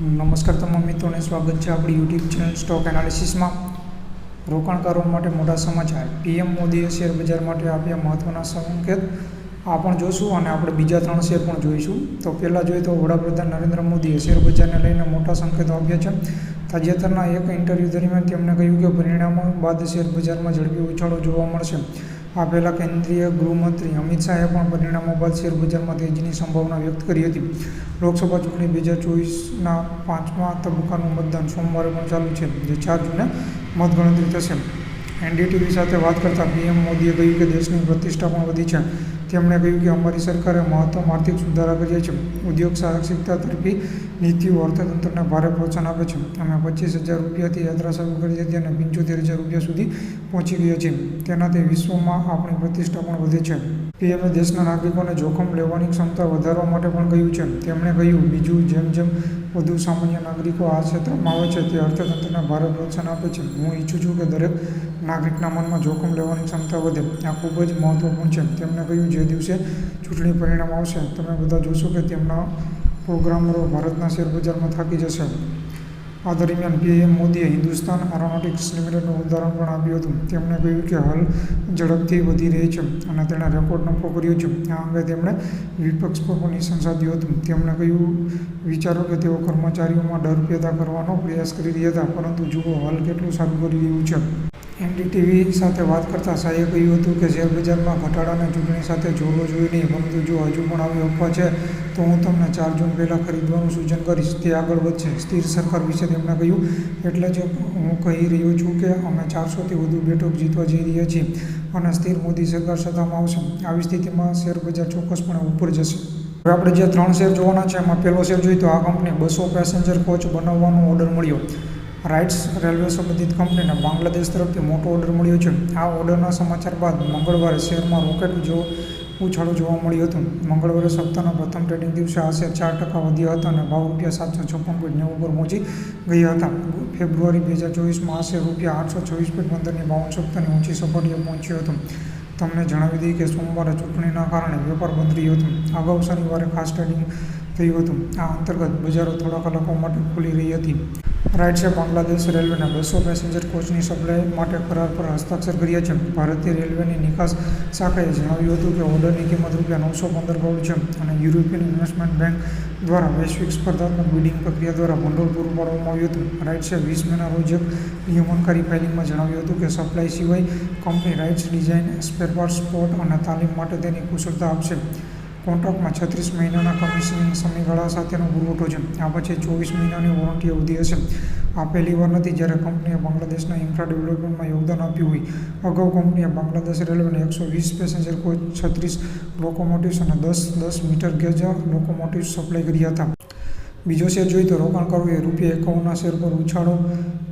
નમસ્કાર તમામ મિત્રોને સ્વાગત છે આપણી યુટ્યુબ ચેનલ સ્ટોક એનાલિસિસમાં. રોકાણકારો માટે મોટા સમાચાર. પીએમ મોદીએ શેર બજાર માટે આપ્યા મહત્ત્વના સંકેત. આ પણ જોઈશું અને આપણે બીજા 3 શેર પણ જોઈશું. તો પહેલાં જોઈએ તો વડાપ્રધાન નરેન્દ્ર મોદીએ શેર બજારને લઈને મોટા સંકેતો આપ્યા છે. તાજેતરના એક ઇન્ટરવ્યૂ દરમિયાન તેમણે કહ્યું કે પરિણામો બાદ શેર બજારમાં ઝડપી ઉછાળો જોવા મળશે. આ પહેલાં કેન્દ્રીય ગૃહમંત્રી અમિત શાહે પણ પરિણામો બાદ શેર બજારમાં તેજીની સંભાવના વ્યક્ત કરી હતી. લોકસભા ચૂંટણી 2024ના 5મા તબક્કાનું મતદાન સોમવારે પણ ચાલુ છે, જે 4 જૂને મતગણતરી થશે. એનડીટીવી સાથે વાત કરતાં પીએમ મોદીએ કહ્યું કે દેશની પ્રતિષ્ઠા પણ વધી છે. તેમણે કહ્યું કે અમારી સરકારે મહત્તમ આર્થિક સુધારા કર્યા છે. ઉદ્યોગ સાહસિકતા તરફી નીતિઓ અર્થતંત્રને ભારે પ્રોત્સાહન આપે છે. અમે 25,000 રૂપિયાથી યાત્રા શરૂ કરી હતી અને 75,000 રૂપિયા સુધી પહોંચી ગયા છીએ. તેનાથી વિશ્વમાં આપણી પ્રતિષ્ઠા પણ વધે છે. પીએમએ દેશના નાગરિકોને જોખમ લેવાની ક્ષમતા વધારવા માટે પણ કહ્યું છે. તેમણે કહ્યું, બીજું, જેમ જેમ વધુ સામાન્ય નાગરિકો આ ક્ષેત્રમાં આવે છે, તે અર્થતંત્રને ભારે પ્રોત્સાહન આપે છે. હું ઈચ્છું છું કે દરેક નાગરિકના મનમાં જોખમ લેવાની ક્ષમતા વધે. આ ખૂબ જ મહત્વપૂર્ણ છે. તેમણે કહ્યું, જે દિવસે ચૂંટણી પરિણામ આવશે, તમે બધા જોશો કે તેમના પ્રોગ્રામરો ભારતના શેર બજારમાં થાકી જશે. આ દરમિયાન પીએમ મોદીએ હિન્દુસ્તાન એરોનોટિક્સ લિમિટેડનું ઉદાહરણ પણ આપ્યું હતું. તેમણે કહ્યું કે હાલ ઝડપથી વધી રહી છે અને તેણે રેકોર્ડ નફો કર્યો છે. આ અંગે તેમણે વિપક્ષ પર પણ નિશાન સાધ્યું હતું. તેમણે કહ્યું, વિચારો કે તેઓ કર્મચારીઓમાં ડર પેદા કરવાનો પ્રયાસ કરી રહ્યા હતા, પરંતુ જુઓ હાલ કેટલું સારું કરી રહ્યું છે. એનડીટીવી સાથે વાત કરતાં શાહે કહ્યું હતું કે શેર બજારમાં ઘટાડાને ચૂંટણી સાથે જોડવો જોઈએ નહીં, પરંતુ જો હજુ પણ આવી અફવા છે તો હું તમને 4 જૂન પહેલાં ખરીદવાનું સૂચન કરીશ. તે આગળ વધશે. સ્થિર સરકાર વિશે તેમણે કહ્યું, એટલે જ હું કહી રહ્યો છું કે અમે 400થી વધુ બેઠકો જીતવા જઈ રહ્યા છીએ અને સ્થિર મોદી સરકાર સત્તામાં આવશે. આવી સ્થિતિમાં શેર બજાર ચોક્કસપણે ઉપર જશે. હવે આપણે જે 3 શેર જોવાના છે, એમાં પહેલો શેર જોઈએ તો આ કંપની 200 પેસેન્જર કોચ બનાવવાનો ઓર્ડર મળ્યો. રાઇટ્સ રેલવે સંબંધિત કંપનીને બાંગ્લાદેશ તરફથી મોટો ઓર્ડર મળ્યો છે. આ ઓર્ડરના સમાચાર બાદ મંગળવારે શેરમાં રોકેટ જેવો ઉછાળો જોવા મળ્યો હતો. મંગળવારે સપ્તાહના પ્રથમ ટ્રેડિંગ દિવસે આ શેર 4% વધ્યા હતા અને ભાવ ₹756.90 પર પહોંચી ગયા હતા. ફેબ્રુઆરી 2024માં આ શેર ₹826.15ની 52 સપ્તાહની ઊંચી સપાટીએ પહોંચ્યો હતો. તમને જણાવી દઈએ કે સોમવારે ચૂંટણીના કારણે વેપાર બંધ રહ્યો હતો. અગાઉ શનિવારે ખાસ ટ્રેડિંગ થયું હતું. આ અંતર્ગત બજારો થોડા કલાકો માટે ખુલી રહી હતી. રાઇટ્સે બાંગ્લાદેશ રેલવેના 200 પેસેન્જર કોચની સપ્લાય માટે કરાર પર હસ્તાક્ષર કર્યા છે. ભારતીય રેલવેની નિકાસ શાખાએ જણાવ્યું હતું કે ઓર્ડરની કિંમત ₹915 કરોડ છે અને યુરોપિયન ઇન્વેસ્ટમેન્ટ બેંક દ્વારા વૈશ્વિક સ્પર્ધાત્મક બિડિંગ પ્રક્રિયા દ્વારા ભંડોળ પૂરું પાડવામાં આવ્યું હતું. રાઇટ્સે 20 મેના રોજ એક નિયમનકારી ફાઇલિંગમાં જણાવ્યું હતું કે સપ્લાય સિવાય company rights design, spare parts, support અને તાલીમ માટે તેની કુશળતા આપશે. કોન્ટ્રાક્ટમાં 36 મહિનાના કમિશનિંગ સમયગાળા સાથેનો પુરવઠો છે. આ પછી 24 મહિનાની વોરંટી અવધિ હશે. આ પહેલીવાર નથી જ્યારે કંપનીએ બાંગ્લાદેશના ઇન્ફ્રા ડેવલપમેન્ટમાં યોગદાન આપ્યું હોય. અગાઉ કંપનીએ બાંગ્લાદેશ રેલવેને 120 પેસેન્જર કોચ, 36 લોકોમોટિવ્સ અને 10 મીટર ગેજ લોકોમોટિવ્સ સપ્લાય કર્યા હતા. બીજો શેર જોઈએ તો રોકાણકારોએ ₹51ના શેર પર ઉછાળો.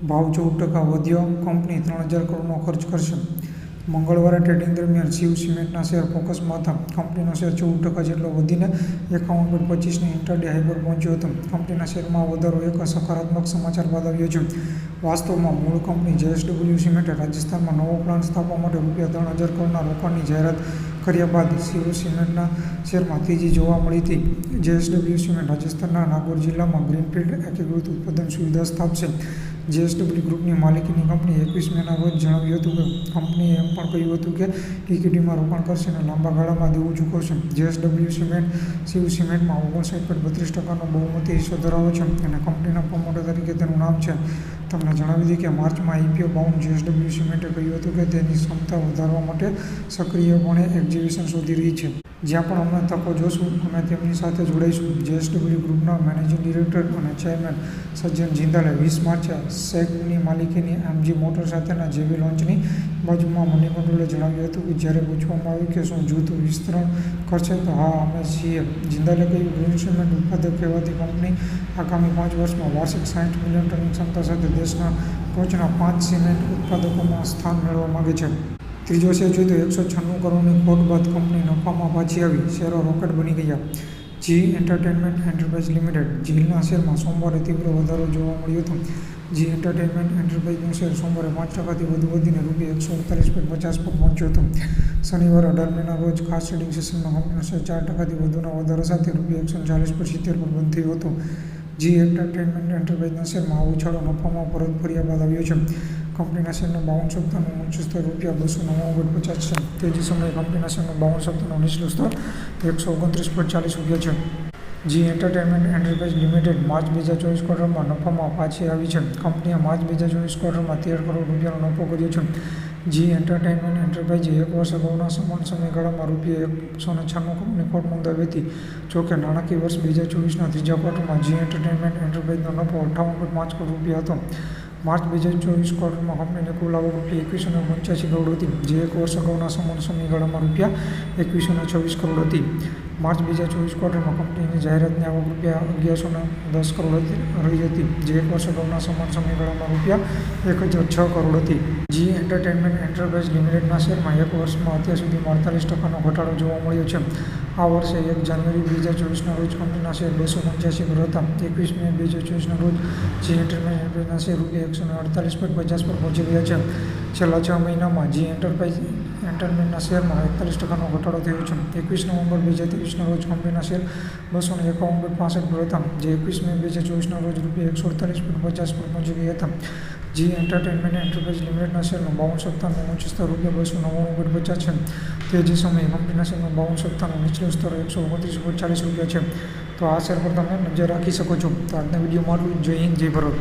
ભાવ 14% વધ્યો. કંપની 3,000 કરોડનો ખર્ચ કરશે. મંગળવારે ટ્રેડિંગ દરમિયાન શિવ સિમેન્ટના શેર ફોકસમાં હતા. કંપનીનો શેર 14% જેટલો વધીને 51.25ની ઇન્ટ્રાડે હાઈ પર પહોંચ્યો હતો. કંપનીના શેરમાં વધારો એક સકારાત્મક સમાચાર બાદ આવ્યો છે. વાસ્તવમાં મૂળ કંપની જેએસડબલ્યુ સિમેન્ટે રાજસ્થાનમાં નવો પ્લાન્ટ સ્થાપવા માટે ₹3,000 કરોડના રોકાણની જાહેરાત કર્યા બાદ શિવ સિમેન્ટના શેરમાં તેજી જોવા મળી હતી. જેએસડબલ્યુ સિમેન્ટ રાજસ્થાનના નાગોર જિલ્લામાં ગ્રીનફિલ્ડ એકીકૃત ઉત્પાદન સુવિધા સ્થાપશે. જેએસડબલ્યુ ગ્રુપની માલિકીની કંપનીએ 21 મેના રોજ જણાવ્યું હતું કે કંપનીએ એમ પણ કહ્યું હતું કે ઇક્વિટીમાં રોકાણ કરશે અને લાંબા ગાળામાં દેવું ચૂકવશે. જેએસડબલ્યુ સિમેન્ટ શિવ સિમેન્ટમાં 59.32%નો બહુમતી હિસ્સો ધરાવે છે અને કંપનીના પ્રમોટર તરીકે તેનું નામ છે. તમને જણાવી દઈએ કે માર્ચમાં આઈપીઓ બાઉન્ડ જેએસડબલ્યુ સિમેન્ટે કહ્યું હતું કે તેની ક્ષમતા વધારવા માટે સક્રિયપણે એક્વિઝિશન શોધી રહી છે. જ્યાં પણ અમે તકો જોશું, અમે તેમની સાથે જોડાઈશું. જેએસડબલ્યુ ગ્રુપના મેનેજિંગ ડિરેક્ટર અને ચેરમેન સજ્જન જિંદાલે 20 માર્ચે સેગની માલિકીની એમજી મોટર સાથેના જેવી લોન્ચની બાજુમાં મની કંટ્રોલે જણાવ્યું હતું કે જ્યારે પૂછવામાં આવ્યું કે શું જૂથ વિસ્તરણ કરશે તો હા, અમે છીએ. જિંદાલે કહ્યું, ગ્રીન સિમેન્ટ ઉત્પાદક કહેવાતી કંપની આગામી 5 વર્ષમાં વાર્ષિક 60 મિલિયન ટનની ક્ષમતા સાથે દેશના ટોચના 5 સિમેન્ટ ઉત્પાદકોમાં સ્થાન મેળવવા માંગે છે. ત્રીજો શેર જોઈએ તો 196 કરોડની ખોટ બાદ કંપની નફામાં પાછી આવી. શેરો રોકેટ બની ગયા. જી એન્ટરટેનમેન્ટ એન્ટરપ્રાઇઝ લિમિટેડ જીલના શેરમાં સોમવારે તીવ્ર વધારો જોવા મળ્યો હતો. જી એન્ટરટેનમેન્ટ એન્ટરપ્રાઇઝનો શેર સોમવારે 5%થી વધુ વધીને ₹141.50 પર પહોંચ્યો હતો. શનિવારે 18 મેના રોજ ખાસ ટ્રેડિંગ સેશનમાં કંપનીનો શેર 4%થી વધુના વધારા સાથે ₹140.70 પર બંધ થયો હતો. જી એન્ટરટેઇનમેન્ટ એન્ટરપ્રાઇઝના શેરમાં ઉછાળો નફામાં પરત ફર્યા બાદ આવ્યો છે. કંપનીના શેરનું 52 સપ્તાહનું ઊંચું સ્તર ₹299.50 છે. તેજી સમયે કંપનીના શેરનું 52 સપ્તાહનું નીચલું સ્તર ₹129.40 છે. જી એન્ટરટેઇનમેન્ટ એન્ટરપ્રાઇઝ લિમિટેડ માર્ચ 2024 ક્વાર્ટરમાં નફામાં પાછી આવી છે. કંપનીએ માર્ચ 2024 ક્વાર્ટરમાં ₹13 કરોડનો નફો કર્યો છે. જી એન્ટરટેઇનમેન્ટ એન્ટરપ્રાઇઝે એક વર્ષ અગાઉના સમાન સમયગાળામાં ₹196 કરોડની ખોટ નોંધાવી હતી. જોકે નાણાકીય વર્ષ 2024ના ત્રીજા ક્વાર્ટરમાં જી એન્ટરટેઇનમેન્ટ એન્ટરપ્રાઇઝનો નફો ₹58.5 કરોડ હતો. માર્ચ 2024 ક્વાર્ટરમાં કંપનીની કુલ આવક ₹2185 કરોડ હતી, જે એક વર્ષ અગાઉના સમાન સમયગાળામાં ₹2126 કરોડ હતી. માર્ચ 2024 ક્વાર્ટરમાં કંપનીની જાહેરાતની આવક ₹1110 કરોડ રહી હતી, જે એક વર્ષ અગાઉના સમાન સમયગાળામાં ₹1006 કરોડ હતી. જી એન્ટરટેઇનમેન્ટ એન્ટરપ્રાઇઝ લિમિટેડના શેરમાં એક વર્ષમાં અત્યાર સુધીમાં 48% ઘટાડો જોવા મળ્યો છે. આ વર્ષે 1 જાન્યુઆરી 2024ના રોજ કંપનીના શેર ₹285 પર હતા. 21 મે 2024ના રોજ જી એન્ટરટેઇનમેન્ટ એન્ટરપ્રાઇઝના શેર ₹148.50 પર પહોંચી ગયા છે. છેલ્લા 6 મહિનામાં જી એન્ટરટેઇનમેન્ટના શેરમાં 41%નો ઘટાડો થયો છે. 21 નવેમ્બર 2023ના રોજ કંપનીના શેર ₹251.65 પર હતા, જે 21 મે 2024ના રોજ ₹148.50 પર પહોંચી ગયા હતા. જી એન્ટરટેઇનમેન્ટ એન્ટરપ્રાઇઝ લિમિટેડના શેરનું 52 સપ્તાહનું ઊંચું સ્તર ₹299.50 છે. તે જ સમયે કંપનીના શેરનું 52 સપ્તાહનું નીચલું સ્તર ₹129.40 છે. તો આ શેર પર તમે નજર રાખી શકો છો. તો આજના વિડીયોમાં આટલું જ. જય હિન્દ, જય ભારત.